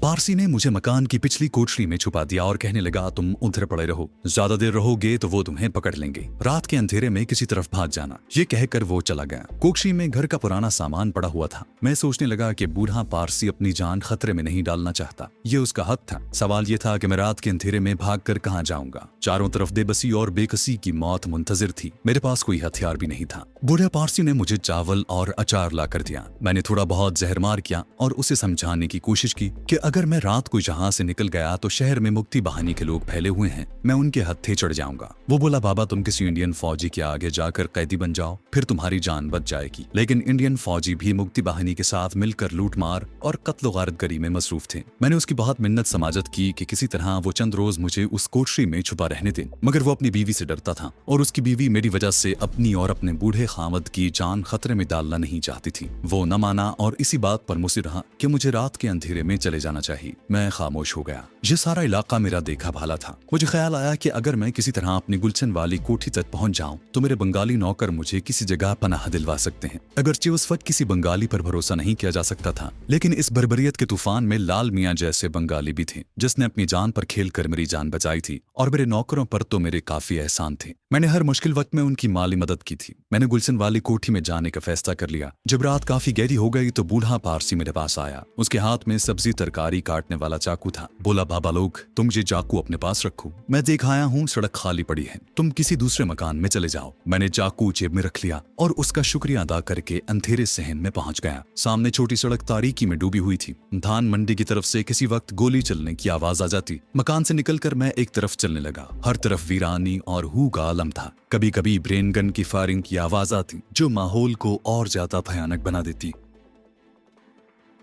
पारसी ने मुझे मकान की पिछली कोठरी में छुपा दिया और कहने लगा, तुम उधर पड़े रहो, ज्यादा देर रहोगे तो वो तुम्हें पकड़ लेंगे। रात के अंधेरे में किसी तरफ भाग जाना। ये कहकर वो चला गया। कोठरी में घर का पुराना सामान पड़ा हुआ था। मैं सोचने लगा कि बूढ़ा पारसी अपनी जान खतरे में नहीं डालना चाहता। ये उसका हक था। सवाल ये था कि मैं रात के अंधेरे में भाग कर कहाँ जाऊंगा। चारों तरफ बेबसी और बेकसी की मौत मुंतजिर थी। मेरे पास कोई हथियार भी नहीं था। बूढ़े पारसी ने मुझे चावल और अचार ला कर दिया। मैंने थोड़ा बहुत जहरमार किया और उसे समझाने की कोशिश की कि अगर मैं रात को यहाँ से निकल गया तो शहर में मुक्ति बहानी के लोग फैले हुए हैं, मैं उनके हत्थे चढ़ जाऊंगा। वो बोला, बाबा तुम किसी इंडियन फौजी के आगे जाकर कैदी बन जाओ, फिर तुम्हारी जान बच जाएगी। लेकिन इंडियन फौजी भी मुक्ति बहानी के साथ मिलकर लूटमार और कत्ल गारतगरी में मसरूफ थे। मैंने उसकी बहुत मिन्नत समाजत की कि किसी तरह वो चंद रोज मुझे उस कोठरी में छुपा रहने दे, मगर वो अपनी बीवी से डरता था और उसकी बीवी मेरी वजह से अपनी और अपने बूढ़े खामद की जान खतरे में डालना नहीं चाहती थी। वो न माना और इसी बात पर मुसिर रहा कि मुझे रात के अंधेरे में चले जाना चाहिए। मैं खामोश हो गया। ये सारा इलाका मेरा देखा भाला था। मुझे ख्याल आया कि अगर मैं किसी तरह अपनी गुलशन वाली कोठी तक पहुंच जाऊं तो मेरे बंगाली नौकर मुझे किसी जगह पनाह दिलवा सकते हैं। अगरचे उस वक्त किसी बंगाली पर भरोसा नहीं किया जा सकता था, लेकिन इस बर्बरियत के तूफान में लाल मियाँ जैसे बंगाली भी थे जिसने अपनी जान पर खेल कर मेरी जान बचाई थी, और मेरे नौकरों पर तो मेरे काफी एहसान थे। मैंने हर मुश्किल वक्त में उनकी माली मदद की थी। मैंने गुलशन वाली कोठी में जाने का फैसला कर लिया। जब रात काफी गहरी हो गई तो बूढ़ा पारसी मेरे पास आया। उसके हाथ में सब्जी तरकारी काटने वाला चाकू था। बोला, बाबा लोग तुम ये चाकू अपने पास रखो, मैं देख आया हूँ सड़क खाली पड़ी है, तुम किसी दूसरे मकान में चले जाओ। मैंने चाकू जेब में रख लिया और उसका शुक्रिया अदा करके अंधेरे सहन में पहुंच गया। सामने छोटी सड़क तारीकी में डूबी हुई थी। धान मंडी की तरफ से किसी वक्त गोली चलने की आवाज आ जाती। मकान से निकलकर मैं एक तरफ चलने लगा। हर तरफ वीरानी और हू का आलम था। कभी कभी ब्रेन गन की फायरिंग की आवाज आती जो माहौल को और ज्यादा भयानक बना देती।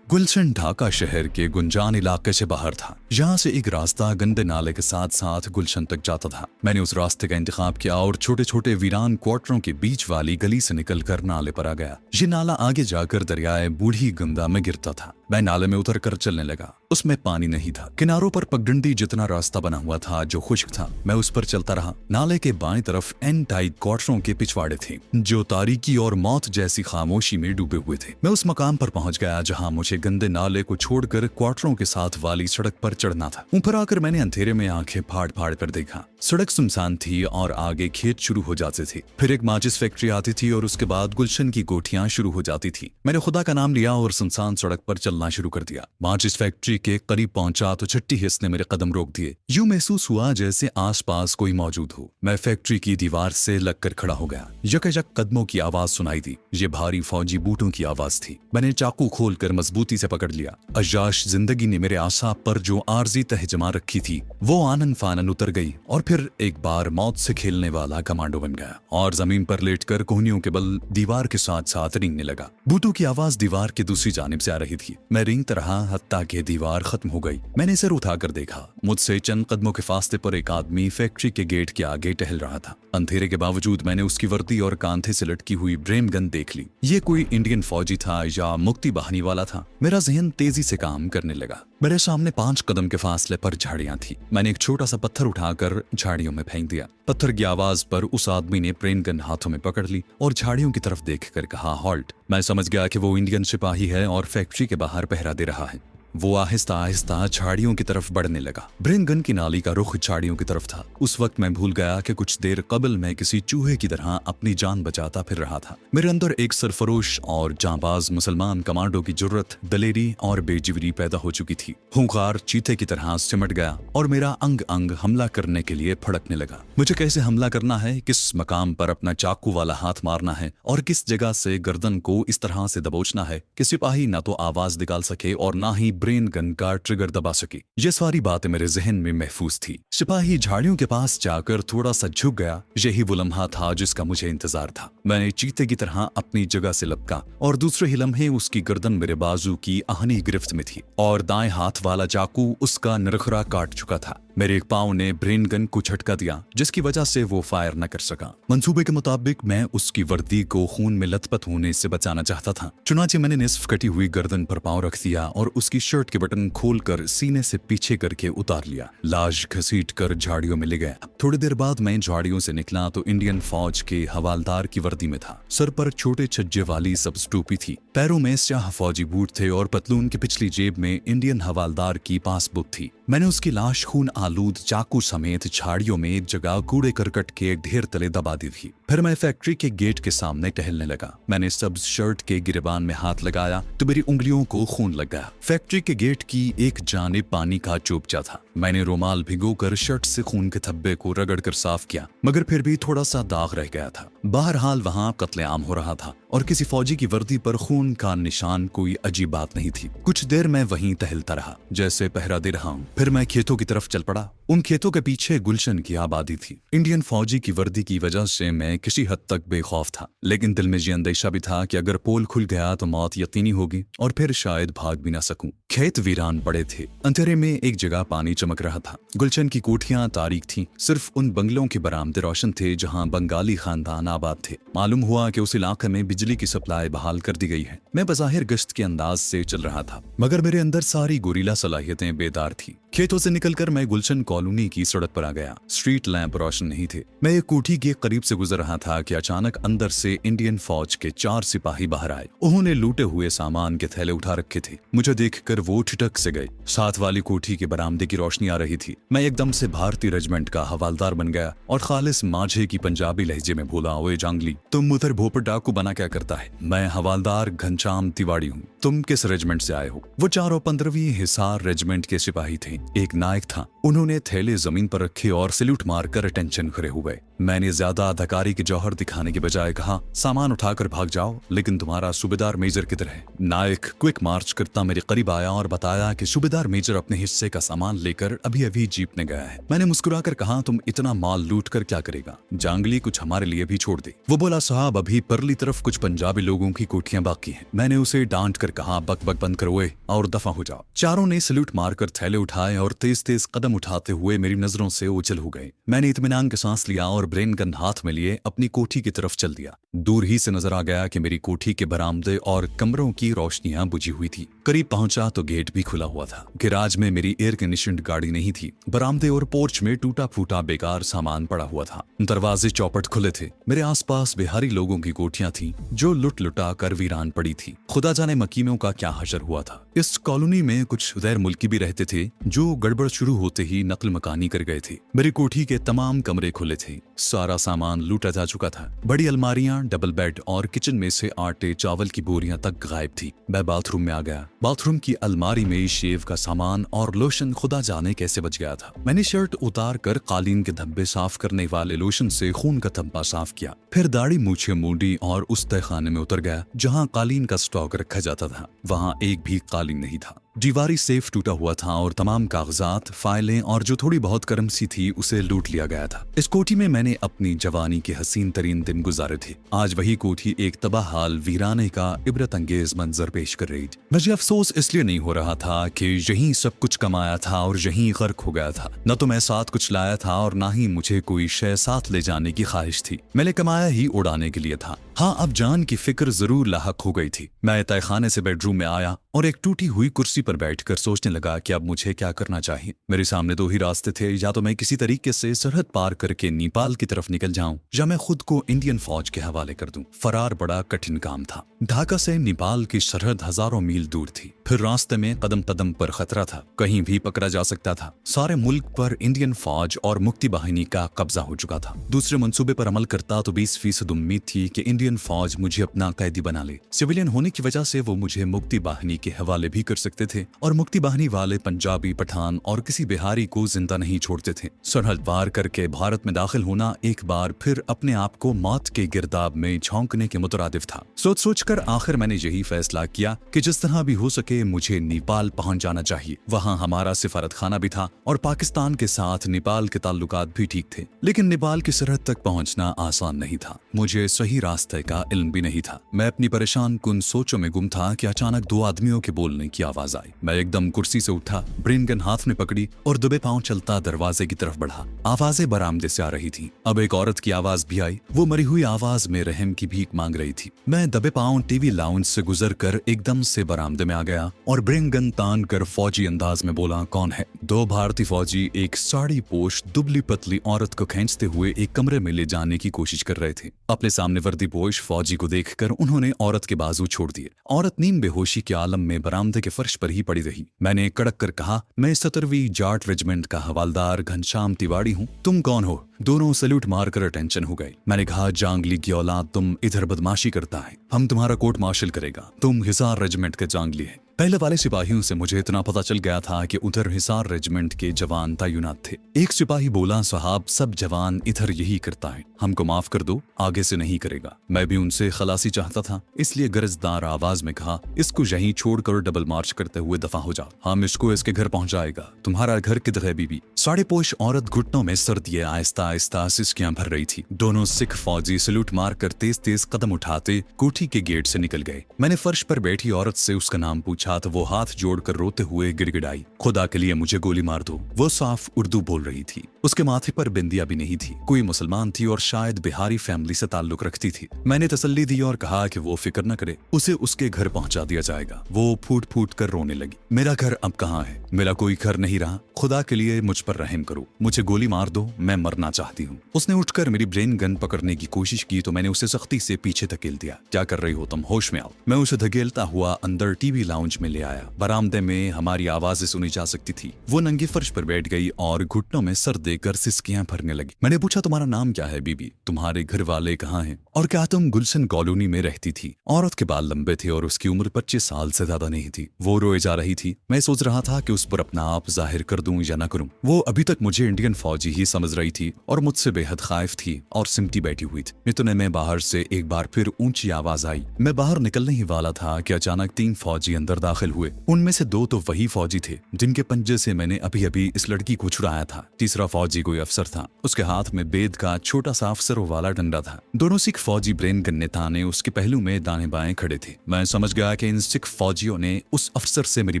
गुलशन ढाका शहर के गुंजान इलाके से बाहर था। यहाँ से एक रास्ता गंदे नाले के साथ साथ गुलशन तक जाता था। मैंने उस रास्ते का इंतखाब किया और छोटे छोटे वीरान क्वार्टरों के बीच वाली गली से निकलकर नाले पर आ गया। ये नाला आगे जाकर दरियाए बूढ़ी गंगा में गिरता था। मैं नाले में उतर कर चलने लगा। उसमें पानी नहीं था। किनारों पर पगडंडी जितना रास्ता बना हुआ था जो खुश्क था। मैं उस पर चलता रहा। नाले के बाएं तरफ एन टाइप क्वार्टरों के पिछवाड़े थे जो तारीकी और मौत जैसी खामोशी में डूबे हुए थे। मैं उस मकाम पर पहुंच गया जहां मुझे गंदे नाले को छोड़कर क्वार्टरों के साथ वाली सड़क पर चढ़ना था। ऊपर आकर मैंने अंधेरे में आंखें फाड़ फाड़ कर देखा। सड़क सुनसान थी और आगे खेत शुरू हो जाते थे। फिर एक माचिस फैक्ट्री आती थी और उसके बाद गुलशन की कोठियां शुरू हो जाती थी। मैंने खुदा का नाम लिया और सुनसान सड़क पर चलना शुरू कर दिया। माचिस फैक्ट्री के करीब पहुंचा तो छट्टी हिस्स ने मेरे कदम रोक दिए। यूं महसूस हुआ जैसे आसपास कोई मौजूद हो। मैं फैक्ट्री की दीवार से लगकर खड़ा हो गया। यकयक कदमों की आवाज सुनाई दी। ये भारी फौजी बूटों की आवाज थी। मैंने चाकू खोलकर मजबूती से पकड़ लिया। अय्याश जिंदगी ने मेरे आसाब पर जो आर्जी तह जमा रखी थी वो आनन फानन उतर गई और फिर एक बार मौत से खेलने वाला कमांडो बन गया और जमीन पर लेटकर कोहनियों के बल दीवार के साथ साथ रेंगने लगा। बूटों की आवाज दीवार के दूसरी जानिब से आ रही थी। मैं रेंगता रहा हत्ता के दीवार खत्म हो गई। मैंने सिर उठाकर देखा। मुझसे चंद कदमों के फासले पर एक आदमी फैक्ट्री के गेट के आगे टहल रहा था। अंधेरे के बावजूद मैंने उसकी वर्दी और कांधे से लटकी हुई ब्रेम गन देख ली। ये कोई इंडियन फौजी था या मुक्ति बहानी वाला था। मेरा जहन तेजी से काम करने लगा। मेरे सामने 5 कदम के फासले पर झाड़ियां थी। मैंने एक छोटा सा पत्थर उठाकर झाड़ियों में फेंक दिया। पत्थर की आवाज पर उस आदमी ने प्रेन गन हाथों में पकड़ ली और झाड़ियों की तरफ देखकर कहा, हॉल्ट। मैं समझ गया कि वो इंडियन सिपाही है और फैक्ट्री के बाहर पहरा दे रहा है। वो आहिस्ता आहिस्ता झाड़ियों की तरफ बढ़ने लगा। ब्रेन गन की नाली का रुख झाड़ियों की तरफ था। उस वक्त मैं भूल गया कि कुछ देर कबल मैं किसी चूहे की तरह अपनी जान बचाता फिर रहा था। मेरे अंदर एक सरफरोश और जांबाज मुसलमान कमांडो की जुर्रत, दलेरी और बेजिवरी पैदा हो चुकी थी। हुंकार चीते की तरह सिमट गया और मेरा अंग अंग हमला करने के लिए फड़कने लगा। मुझे कैसे हमला करना है, किस मकाम पर अपना चाकू वाला हाथ मारना है और किस जगह से गर्दन को इस तरह से दबोचना है कि सिपाही ना तो आवाज निकाल सके और ना ही ब्रेन गन का ट्रिगर दबा सके। ये सारी बातें मेरे जहन में महफूज थी। सिपाही झाड़ियों के पास जाकर थोड़ा सा झुक गया। यही वो लम्हा था जिसका मुझे इंतजार था। मैंने चीते की तरह अपनी जगह से लपका और दूसरे ही लम्हे उसकी गर्दन मेरे बाजू की आहनी गिरफ्त में थी और दाएं हाथ वाला चाकू उसका नरखरा काट चुका था। मेरे एक पाँव ने ब्रेन गन को झटका दिया जिसकी वजह से वो फायर न कर सका। मंसूबे के मुताबिक मैं उसकी वर्दी को खून में लथपथ होने से बचाना चाहता था। चुनांचे मैंने निस्फ कटी हुई गर्दन पर पाँव रख दिया और उसकी शर्ट के बटन खोलकर सीने से पीछे करके उतार लिया। लाश घसीट कर झाड़ियों में ले गया। थोड़ी देर बाद मैं झाड़ियों से निकला तो इंडियन फौज के हवालदार की वर्दी में था। सर पर छोटे छज्जे वाली सब्ज टोपी थी, पैरों में स्याह फौजी बूट थे और पतलून की पिछली जेब में इंडियन हवालदार की पासबुक थी। मैंने उसकी लाश खून आलूद चाकू समेत झाड़ियों में एक जगह कूड़े करकट के ढेर तले दबा दी थी। फिर मैं फैक्ट्री के गेट के सामने टहलने लगा। मैंने सब्ज शर्ट के गिरेबान में हाथ लगाया तो मेरी उंगलियों को खून लग गया। फैक्ट्री के गेट की एक जानिब पानी का चोपचा था। मैंने रुमाल भिगोकर शर्ट से खून के धब्बे को रगड़कर साफ किया, मगर फिर भी थोड़ा सा दाग रह गया था। बहरहाल वहां कत्लेआम हो रहा था और किसी फौजी की वर्दी पर खून का निशान कोई अजीब बात नहीं थी। कुछ देर मैं वहीं टहलता रहा जैसे पहरा दे रहा हूं। फिर मैं खेतों की तरफ चल पड़ा। उन खेतों के पीछे गुलशन की आबादी थी। इंडियन फौजी की वर्दी की वजह से मैं किसी हद तक बेखौफ था, लेकिन दिल में ये अंदेशा भी था कि अगर पोल खुल गया तो मौत यकीनी होगी और फिर शायद भाग भी ना सकूं। खेत वीरान पड़े थे। अंधेरे में एक जगह पानी चमक रहा था। गुलशन की कोठियां तारीक थीं। सिर्फ उन बंगलों के बरामदे रोशन थे जहां बंगाली खानदान आबाद थे। मालूम हुआ कि उस इलाके में बिजली की सप्लाई बहाल कर दी गई है। मैं बज़ाहिर गश्त के अंदाज से चल रहा था, मगर मेरे अंदर सारी गोरीला सलाहियतें बेदार थी। खेतों से निकलकर मैं गुलशन कॉलोनी की सड़क पर आ गया। स्ट्रीट लैंप रोशन नहीं थे। मैं एक कोठी के करीब से गुजर रहा था कि अचानक अंदर से इंडियन फौज के 4 सिपाही बाहर आए। उन्होंने लूटे हुए सामान के थैले उठा रखे थे। मुझे देखकर वो ठिठक से गए। साथ वाली कोठी के बरामदे की रोशनी आ रही थी। मैं एकदम से भारतीय रेजिमेंट का हवालदार बन गया और खालिस माझे की पंजाबी लहजे में बोला, ओए जांगली, तुम उधर भोपड़ डाकू बना क्या करता है? मैं हवालदार घनश्याम तिवाड़ी हूँ। तुम किस रेजिमेंट से आए हो? वो 4 15वीं हिसार रेजिमेंट के सिपाही थे। एक नायक था। उन्होंने थैले जमीन पर रखे और सैल्यूट मारकर अटेंशन खड़े हुए। मैंने ज्यादा अदाकारी के जौहर दिखाने के बजाय कहा, सामान उठाकर भाग जाओ, लेकिन तुम्हारा सूबेदार मेजर किधर है? नायक क्विक मार्च करता मेरे करीब आया और बताया कि सूबेदार मेजर अपने हिस्से का सामान लेकर अभी अभी जीप में गया है। मैंने मुस्कुराकर कहा, तुम इतना माल लूट कर क्या करेगा? जांगली कुछ हमारे लिए भी छोड़ दे। वो बोला, साहब अभी परली तरफ कुछ पंजाबी लोगों की कोठियां बाकी हैं। मैंने उसे डांट कर कहा, बक बक बंद करो और दफा हो जाओ। चारों ने सैल्यूट मारकर थैले उठाए और तेज तेज कदम उठाते हुए मेरी नजरों से ओझल हो गए। मैंने इत्मीनान के सांस लिया और ब्रेन गन हाथ में लिए अपनी कोठी की तरफ चल दिया। दूर ही से नजर आ गया कि मेरी कोठी के बरामदे और कमरों की रोशनियां बुझी हुई थी। करीब पहुंचा तो गेट भी खुला हुआ था। गैराज में मेरी एयर कंडीशनड गाड़ी नहीं थी। बरामदे और पोर्च में टूटा फूटा बेकार सामान पड़ा हुआ था। दरवाजे चौपट खुले थे। मेरे आसपास बिहारी लोगों की कोठियां थी जो लुट लुटा कर वीरान पड़ी थी। खुदा जाने मकीनों का क्या हशर हुआ था। इस कॉलोनी में कुछ गैर मुल्की भी रहते थे जो गड़बड़ शुरू होते ही नकल मकानी कर गए थे। मेरी कोठी के तमाम कमरे खुले थे। सारा सामान लूटा जा चुका था। बड़ी अलमारियां, डबल बेड और किचन में से आटे चावल की बोरियां तक गायब थी। मैं बाथरूम में आ गया। बाथरूम की अलमारी में शेव का सामान और लोशन खुदा जाने कैसे बच गया था। मैंने शर्ट उतार कर कालीन के धब्बे साफ करने वाले लोशन से खून का धब्बा साफ किया। फिर दाढ़ी मूछे मूडी और उस तहखाने में उतर गया जहां कालीन का स्टॉक रखा जाता था। वहां एक भी कालीन नहीं था। दीवारी सेफ टूटा हुआ था और तमाम कागजात, फाइलें और जो थोड़ी बहुत करेंसी थी उसे लूट लिया गया था। इस कोठी में मैंने अपनी जवानी के हसीन तरीन दिन गुजारे थे। आज वही कोठी एक तबाहाल वीराने का इबरत अंगेज मंजर पेश कर रही थी। मुझे अफसोस इसलिए नहीं हो रहा था कि यहीं सब कुछ कमाया था और यहीं गर्क हो गया था। न तो मैं साथ कुछ लाया था और ना ही मुझे कोई शय साथ ले जाने की ख्वाहिश थी। मैंने कमाया ही उड़ाने के लिए था। हाँ, अब जान की फिक्र जरूर लाहक हो गई थी। मैं तहखाने से बेडरूम में आया और एक टूटी हुई कुर्सी पर बैठकर सोचने लगा कि अब मुझे क्या करना चाहिए। मेरे सामने 2 ही रास्ते थे, या तो मैं किसी तरीके से सरहद पार करके नेपाल की तरफ निकल जाऊं या मैं खुद को इंडियन फौज के हवाले कर दूं। फरार बड़ा कठिन काम था। ढाका से नेपाल की सरहद हजारों मील दूर थी। फिर रास्ते में कदम कदम पर खतरा था, कहीं भी पकड़ा जा सकता था। सारे मुल्क पर इंडियन फौज और मुक्ति बाहिनी का कब्जा हो चुका था। दूसरे मंसूबे पर अमल करता तो 20% उम्मीद थी कि इंडियन फौज मुझे अपना कैदी बना ले। सिविलियन होने की वजह से वो मुझे मुक्ति बाहिनी के हवाले भी कर सकते थे और मुक्ति बाहिनी वाले पंजाबी, पठान और किसी बिहारी को जिंदा नहीं छोड़ते थे। सरहद पार करके भारत में दाखिल होना एक बार फिर अपने आप को मौत के गिरदाब में झोंकने के मुतरादिफ था। सोच सोच कर आखिर मैंने यही फैसला किया कि जिस तरह भी हो सके मुझे नेपाल पहुंच जाना चाहिए। वहां हमारा सिफारत खाना भी था और पाकिस्तान के साथ नेपाल के ताल्लुकात भी ठीक थे। लेकिन नेपाल की सरहद तक पहुंचना आसान नहीं था। मुझे सही रास्ता विषय का इल्म भी नहीं था। मैं अपनी परेशान कुन सोचों में गुम था कि अचानक दो आदमियों के बोलने की आवाज आई। मैं एकदम कुर्सी से उठा, ब्रेन गन हाथ में पकड़ी और दबे पांव चलता दरवाजे की तरफ बढ़ा। आवाजें बरामदे से आ रही थी। अब एक औरत की आवाज भी आई। वो मरी हुई आवाज में रहम की भीख मांग रही थी। मैं दबे पांव टीवी लाउंज से गुजर कर एकदम से बरामदे में आ गया और ब्रेन गन तान कर फौजी अंदाज में बोला, कौन है? दो भारतीय फौजी एक साड़ी पोश दुबली पतली औरत को खींचते हुए एक कमरे में ले जाने की कोशिश कर रहे थे। अपने सामने वर्दी पोश फौजी को देखकर उन्होंने औरत के बाजू छोड़ दिए। औरत नीम बेहोशी के आलम में बरामदे के फर्श पर ही पड़ी रही। मैंने कड़क कर कहा, मैं 17वीं जाट रेजिमेंट का हवालदार घनश्याम तिवारी हूँ। तुम कौन हो? दोनों सैल्यूट मारकर अटेंशन हो गए। मैंने कहा, जांगली की औलाद, तुम इधर बदमाशी करता है, हम तुम्हारा कोर्ट मार्शल करेगा। तुम हिसार रेजिमेंट के जांगली है। पहले वाले सिपाहियों से मुझे इतना पता चल गया था कि उधर हिसार रेजिमेंट के जवान तैनात थे। एक सिपाही बोला, साहब सब जवान इधर यही करता है, हमको माफ कर दो, आगे से नहीं करेगा। मैं भी उनसे खलासी चाहता था, इसलिए गरजदार आवाज में कहा, इसको यहीं छोड़कर डबल मार्च करते हुए दफा हो जाओ, हम इसको इसके घर पहुंचाएगा। तुम्हारा घर किधर है बीबी? साढ़े पोश औरत घुटनों में सर दिए आहिस्ता आहिस्ता सिसकियां भर रही थी। दोनों सिख फौजी सैल्यूट मारकर तेज तेज कदम उठाते कोठी के गेट से निकल गए। मैंने फर्श पर बैठी औरत से उसका नाम पूछा तो वो हाथ जोड़कर रोते हुए गिड़गिड़ाई, खुदा के लिए मुझे गोली मार दो। वो साफ उर्दू बोल रही थी। उसके माथे पर बिंदिया भी नहीं थी। कोई मुसलमान थी और शायद बिहारी फैमिली से ताल्लुक रखती थी। मैंने तसल्ली दी और कहा कि वो फिक्र न करे, उसे उसके घर पहुंचा दिया जाएगा। वो फूट फूट कर रोने लगी। मेरा घर अब कहाँ है? मेरा कोई घर नहीं रहा, खुदा के लिए मुझ पर रहम करो, मुझे गोली मार दो, मैं मरना चाहती हूँ। उसने उठकर मेरी ब्रेन गन पकड़ने की कोशिश की तो मैंने उसे सख्ती से पीछे धकेल दिया। क्या कर रही हो तुम? होश में आओ। मैं उसे धकेलता हुआ अंदर टीवी लाउंज में ले आया। बरामदे में हमारी आवाजें सुनी जा सकती थी। वो नंगे फर्श पर बैठ गई और घुटनों में सर देकर सिसकियां भरने लगी। मैंने पूछा, तुम्हारा नाम क्या है बीबी? तुम्हारे घर वाले कहाँ हैं? और क्या तुम गुलशन कॉलोनी में रहती थी? औरत के बाल लंबे थे और उसकी उम्र 25 साल से ज्यादा नहीं थी। वो रोए जा रही थी। मैं सोच रहा था कि उस पर अपना आप जाहिर कर दूं या न करूं। वो अभी तक मुझे इंडियन फौजी ही समझ रही थी और मुझसे बेहद खौफ थी और सिमटी बैठी हुई थी। इतने में बाहर से एक बार फिर ऊंची आवाज आई। मैं बाहर निकलने ही वाला था कि अचानक 3 फौजी अंदर दाखिल हुए। उनमें से 2 तो वही फौजी थे जिनके पंजे से मैंने अभी अभी इस लड़की को छुड़ाया था। तीसरा फौजी कोई अफसर था। उसके हाथ में बेद का छोटा सा अफसरों वाला डंडा था। दोनों सिख फौजी ब्रेन गन ताने उसके पहलू में दाएं बाएं खड़े थे। मैं समझ गया कि इन सिख फौजियों ने उस अफसर से मेरी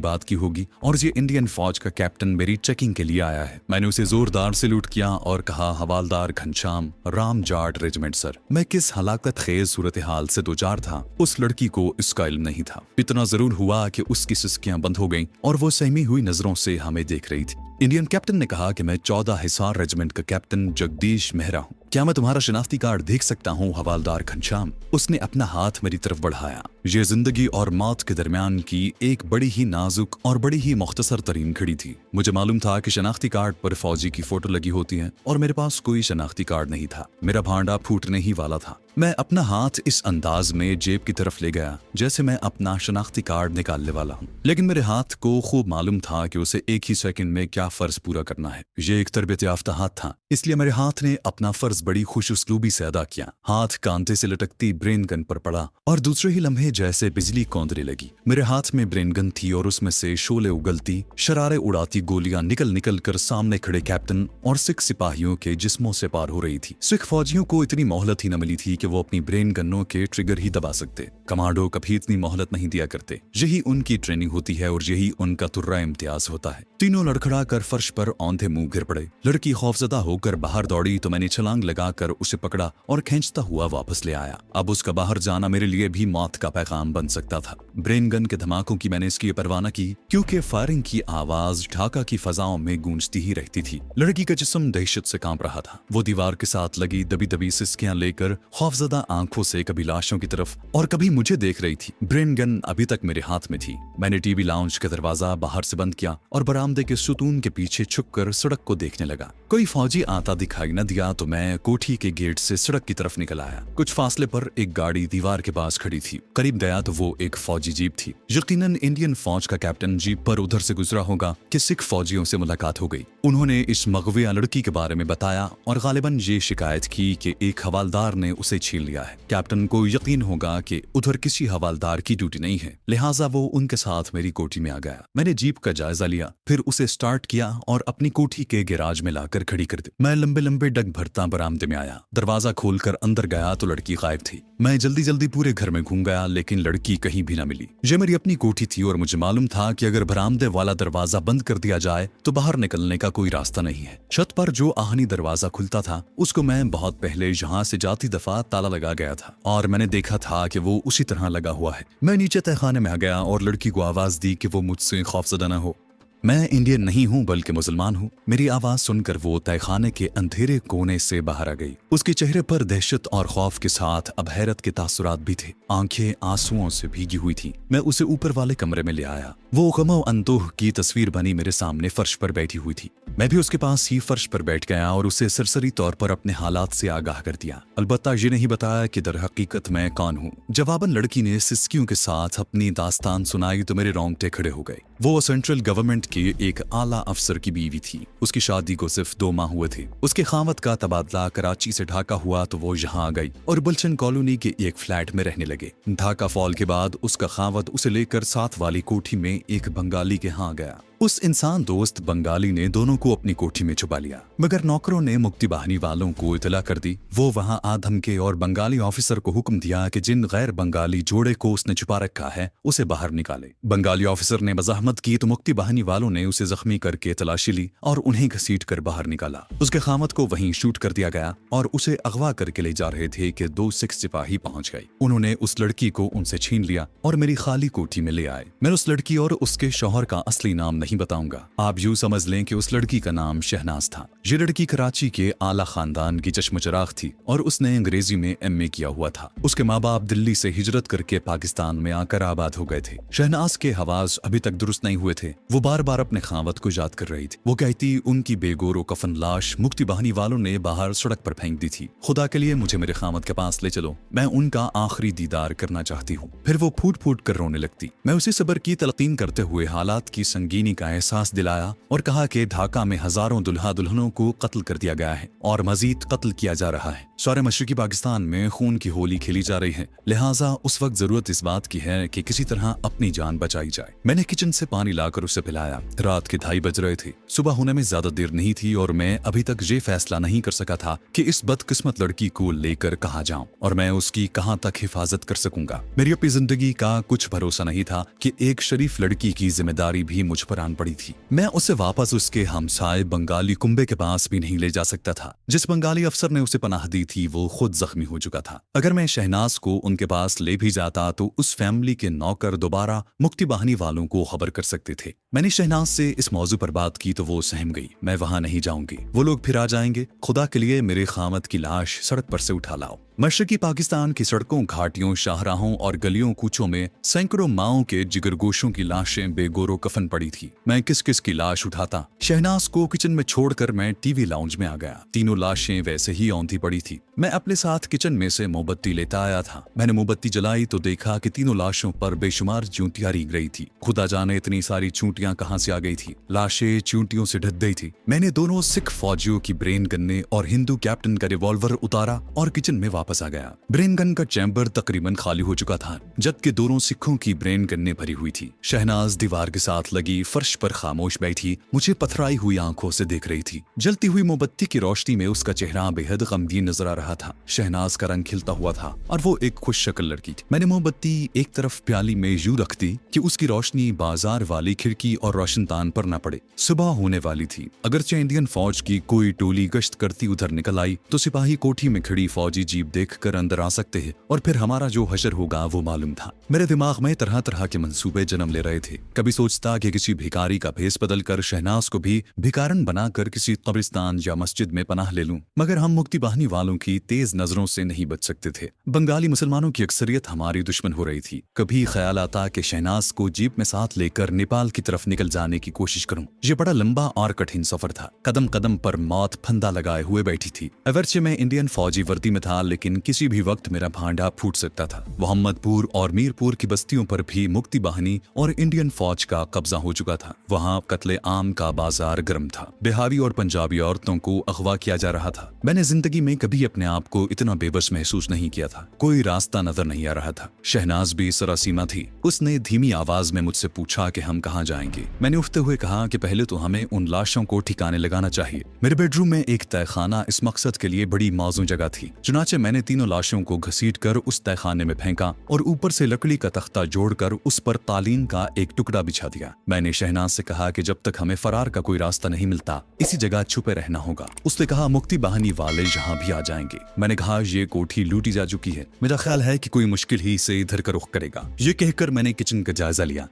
बात की होगी और ये इंडियन फौज का कैप्टन मेरी चेकिंग के लिए आया है। मैंने उसे जोरदार सैल्यूट किया और कहा, हवालदार घनश्याम, राम जाट रेजिमेंट सर। मैं किस हलाकत खेज सूरत हाल से दो चार था, उस लड़की को इसका इल्म नहीं था। इतना जरूर हुआ कि उसकी सिसकियां बंद हो गईं और वो सहमी हुई नजरों से हमें देख रही थी। इंडियन कैप्टन ने कहा कि मैं 14 हिसार रेजिमेंट का कैप्टन जगदीश मेहरा हूँ। क्या मैं तुम्हारा शनाख्ती कार्ड देख सकता हूँ हवालदार घनश्याम? उसने अपना हाथ मेरी तरफ बढ़ाया। ये जिंदगी और मौत के दरमियान की एक बड़ी ही नाजुक और बड़ी ही मुख्तसर तरीन घड़ी थी। मुझे मालूम था कि शनाख्ती कार्ड पर फौजी की फोटो लगी होती है और मेरे पास कोई शनाख्ती कार्ड नहीं था। मेरा भांडा फूटने ही वाला था। मैं अपना हाथ इस अंदाज में जेब की तरफ ले गया जैसे मैं अपना शनाख्ती कार्ड निकालने वाला हूँ, लेकिन मेरे हाथ को खूब मालूम था कि उसे एक ही सेकंड में क्या फर्ज पूरा करना है। ये एक तरबियत याफ्ता हाथ था, इसलिए मेरे हाथ ने अपना फर्ज बड़ी खुशउस्लूबी से अदा किया। हाथ कांधे से लटकती ब्रेन गन पर पड़ा और दूसरे ही लम्हे जैसे बिजली कौंधने लगी। मेरे हाथ में ब्रेन गन थी और उसमें से शोले उगलती, शरारे उड़ाती गोलियां निकल निकल कर सामने खड़े कैप्टन और सिख सिपाहियों के जिस्मों से पार हो रही थी। सिख फौजियों को इतनी मोहलत ही न मिली थी कि वो अपनी ब्रेन गनों के ट्रिगर ही दबा सकते। कमांडो कभी इतनी मोहलत नहीं दिया करते। यही उनकी ट्रेनिंग होती है और यही उनका तुर्रा इम्तियाज होता है। तीनों लड़खड़ा कर फर्श पर औंधे मुंह गिर पड़े। लड़की खौफजदा होकर बाहर दौड़ी तो मैंने छलांग लगाकर उसे पकड़ा और खींचता हुआ वापस ले आया। अब उसका बाहर जाना मेरे लिए भी मौत का पैगाम बन सकता था। ब्रेन गन के धमाकों की मैंने इसकी परवाह न की क्योंकि फायरिंग की आवाज ढाका की फजाओं में गूंजती ही रहती थी। लड़की का जिस्म दहशत से कांप रहा था। वो दीवार के साथ लगी दबी दबी सिसकियां लेकर खौफजदा आंखों से कभी लाशों की तरफ और कभी मुझे देख रही थी। ब्रेन गन अभी तक मेरे हाथ में थी। मैंने टीवी लाउंज का दरवाजा बाहर से बंद किया और बरामदे के सुतून के पीछे छुपकर सड़क को देखने लगा। कोई फौजी आता दिखाई न दिया तो मैं कोठी के गेट से सड़क की तरफ निकल आया। कुछ फासले पर एक गाड़ी दीवार के पास खड़ी थी। करीब गया तो वो एक फौजी जीप थी। यकीनन इंडियन फौज का कैप्टन जीप पर उधर से गुजरा होगा कि सिख फौजियों से मुलाकात हो गई। उन्होंने इस मगविया लड़की के बारे में बताया और गालिबन ये शिकायत की कि एक हवालदार ने उसे छीन लिया है। कैप्टन को यकीन होगा कि उधर किसी हवालदार की ड्यूटी नहीं है, लिहाजा वो उनके साथ मेरी कोठी में आ गया। मैंने जीप का जायजा लिया, फिर उसे स्टार्ट किया किया और अपनी कोठी के गैराज में लाकर खड़ी कर दी। मैं लंबे लंबे डग भरता बरामदे में आया। दरवाजा खोलकर अंदर गया तो लड़की गायब थी। मैं जल्दी जल्दी पूरे घर में घूम गया, लेकिन लड़की कहीं भी न मिली। ये मेरी अपनी कोठी थी और मुझे मालूम था कि अगर बरामदे वाला दरवाजा बंद कर दिया जाए तो बाहर निकलने का कोई रास्ता नहीं है। छत पर जो आहनी दरवाजा खुलता था उसको मैं बहुत पहले यहाँ से जाती दफा ताला लगा गया था और मैंने देखा था कि वो उसी तरह लगा हुआ है। मैं नीचे तहखाने में आ गया और लड़की को आवाज दी कि वो मुझसे खौफजदा न हो। मैं इंडियन नहीं हूँ बल्कि मुसलमान हूँ। मेरी आवाज सुनकर वो तहखाने के अंधेरे कोने से बाहर आ गई। उसके चेहरे पर दहशत और खौफ के साथ अब हैरत के तासुरात भी थे। आंखें आंसुओं से भीगी हुई थी। मैं उसे ऊपर वाले कमरे में ले आया। वो गमो अंतोह की तस्वीर बनी मेरे सामने फर्श पर बैठी हुई थी। मैं भी उसके पास ही फर्श पर बैठ गया और उसे सरसरी तौर पर अपने हालात से आगाह कर दिया। अलबत्ता ये नहीं बताया कि दर हकीकत मैं कौन हूँ। जवाबन लड़की ने सिसकियों के साथ अपनी दास्तान सुनाई तो मेरे रोंगटे खड़े हो गए। वो सेंट्रल गवर्नमेंट की एक आला अफसर की बीवी थी। उसकी शादी को सिर्फ 2 माह हुए थे। उसके खावत का तबादला कराची से ढाका हुआ तो वो यहाँ आ गई और गुलशन कॉलोनी के एक फ्लैट में रहने लगे। ढाका फॉल के बाद उसका खावत उसे लेकर साथ वाली कोठी में एक बंगाली के यहाँ गया। उस इंसान दोस्त बंगाली ने दोनों को अपनी कोठी में छुपा लिया, मगर नौकरों ने मुक्ति बाहिनी वालों को इतला कर दी। वो वहां आ धमके और बंगाली ऑफिसर को हुक्म दिया कि जिन गैर बंगाली जोड़े को उसने छुपा रखा है उसे बाहर निकाले। बंगाली ऑफिसर ने मज़ाहमत की तो मुक्ति बाहिनी वालों ने उसे जख्मी करके तलाशी ली और उन्हें घसीट कर बाहर निकाला। उसके खामत को वहीं शूट कर दिया गया और उसे अगवा करके ले जा रहे थे कि 2 सिख सिपाही पहुंच गए। उन्होंने उस लड़की को उनसे छीन लिया और मेरी खाली कोठी में ले आए। मैं उस लड़की और उसके शौहर का असली नाम नहीं बताऊंगा। आप यूं समझ लें कि उस लड़की का नाम शहनाज था। ये लड़की कराची के आला खानदान की चश्म चराग थी और उसने अंग्रेजी में MA किया हुआ था। उसके माँ बाप दिल्ली से हिजरत करके पाकिस्तान में आकर आबाद हो गए थे। शहनाज के हवाज अभी तक दुरुस्त नहीं हुए थे। वो बार बार अपने खावत को याद कर रही थी। वो कहती उनकी बेगोरो कफन लाश मुक्ति बाहिनी वालों ने बाहर सड़क पर फेंक दी थी। खुदा के लिए मुझे मेरे खावत के पास ले चलो, मैं उनका आखिरी दीदार करना चाहती हूँ। फिर वो फूट फूट कर रोने लगती। मैं उसे सब्र की तलकीन करते हुए हालात की संगीनी का एहसास दिलाया और कहा कि ढाका में हजारों दुल्हा दुल्हनों को कत्ल कर दिया गया है और मजीद कत्ल किया जा रहा है। सारे मशरकी पाकिस्तान में खून की होली खेली जा रही है, लिहाजा उस वक्त जरूरत इस बात की है कि किसी तरह अपनी जान बचाई जाए। मैंने किचन से पानी लाकर उसे पिलाया। रात के 2:30 बज रहे थे। सुबह होने में ज्यादा देर नहीं थी और मैं अभी तक ये फैसला नहीं कर सका था कि इस बदकिस्मत लड़की को लेकर कहाँ जाऊं और मैं उसकी कहाँ तक हिफाजत कर सकूंगा। मेरी अपनी जिंदगी का कुछ भरोसा नहीं था कि एक शरीफ लड़की की जिम्मेदारी भी मुझ पर आन पड़ी थी। मैं उसे वापस उसके हमसाए बंगाली कुंबे के पास भी नहीं ले जा सकता था। जिस बंगाली अफसर ने उसे पनाह दी थी वो खुद जख्मी हो चुका था। अगर मैं शहनाज को उनके पास ले भी जाता तो उस फैमिली के नौकर दोबारा मुक्ति बाहिनी वालों को खबर कर सकते थे। मैंने शहनाज से इस मौजू पर बात की तो वो सहम गई। मैं वहां नहीं जाऊंगी, वो लोग फिर आ जाएंगे। खुदा के लिए मेरे खामत की लाश सड़क पर से उठा लाओ। मशरकी पाकिस्तान की सड़कों, घाटियों, शाहराहों और गलियों कूचों में सैकड़ों माओं के जिगरगोशों की लाशें बेगोरो कफन पड़ी थी। मैं किस किस की लाश उठाता। शहनाज को किचन में छोड़कर मैं टीवी लाउंज में आ गया। तीनों लाशें वैसे ही औंधी पड़ी थी। मैं अपने साथ किचन में से मोमबत्ती लेता आया था। मैंने मोमबत्ती जलाई तो देखा कि तीनों लाशों पर बेशुमार चूंटियां रीग रही थी। खुदा जाने इतनी सारी चूंटियां कहां से आ गई थी। लाशें चूंटियों से ढक गई थी। मैंने दोनों सिख फौजियों की ब्रेन गन्ने और हिंदू कैप्टन का रिवॉल्वर उतारा और किचन में वापस आ गया। ब्रेन गन का चैम्बर तकरीबन खाली हो चुका था, जबकि दोनों सिखों की ब्रेन गन्ने भरी हुई थी। शहनाज दीवार के साथ लगी फर्श पर खामोश बैठी मुझे पथराई हुई आंखों से देख रही थी। जलती हुई मोमबत्ती की रोशनी में उसका चेहरा बेहद गमगीन नजर आ रहा था। शहनाज का रंग खिलता हुआ था और वो एक खुश शक्ल लड़की थी। मैंने मोमबत्ती एक तरफ प्याली में यूं रख दी कि उसकी रोशनी बाजार वाली खिड़की और रोशनदान पर न पड़े। सुबह होने वाली थी। अगरचे इंडियन फौज की कोई टोली गश्त करती उधर निकल आई तो सिपाही कोठी में खड़ी फौजी जीप देखकर अंदर आ सकते हैं और फिर हमारा जो हशर होगा वो मालूम था। मेरे दिमाग में तरह तरह के मंसूबे जन्म ले रहे थे। कभी सोचता कि किसी भिखारी का भेस बदल कर शहनाज को भी भिखारन बनाकर किसी कब्रिस्तान या मस्जिद में पनाह ले लूं, मगर हम मुक्ति बाहिनी वालों की तेज नजरों से नहीं बच सकते थे। बंगाली मुसलमानों की अक्सरियत हमारी दुश्मन हो रही थी। कभी ख्याल आता कि शहनाज को जीप में साथ लेकर नेपाल की तरफ निकल जाने की कोशिश करूं। ये बड़ा लंबा और कठिन सफर था। कदम कदम पर मौत फंदा लगाए हुए बैठी थी। अगरचे मैं इंडियन फौजी वर्दी में था, लेकिन किसी भी वक्त मेरा भांडा फूट सकता था। मोहम्मदपुर और मीरपुर की बस्तियों पर भी मुक्ति बाहिनी और इंडियन फौज का कब्जा हो चुका था। वहाँ कत्ले आम का बाजार गर्म था। बिहारी और पंजाबी औरतों को अगवा किया जा रहा था। मैंने जिंदगी में कभी अपने आप को इतना बेबस महसूस नहीं किया था। कोई रास्ता नजर नहीं आ रहा था। शहनाज भी सरासीमा थी। उसने धीमी आवाज में मुझसे पूछा कि हम कहाँ जाएंगे। मैंने उठते हुए कहा कि पहले तो हमें उन लाशों को ठिकाने लगाना चाहिए। मेरे बेडरूम में एक तहखाना इस मकसद के लिए बड़ी मौजूद जगह थी। चुनाचे मैंने तीनों लाशों को घसीट कर उस तहखाने में फेंका और ऊपर से लकड़ी का तख्ता जोड़कर उस पर कालीन का एक टुकड़ा बिछा दिया। मैंने शहनाज से कहा कि जब तक हमें फरार का कोई रास्ता नहीं मिलता इसी जगह छुपे रहना होगा। उसने कहा मुक्ति बहानी वाले यहाँ भी आ जाएंगे। मैंने कहा ये कोठी लूटी जा चुकी है, मेरा ख्याल है कि कोई मुश्किल ही से इधर का रुख करेगा। ये कहकर मैंने किचन का जायजा लिया।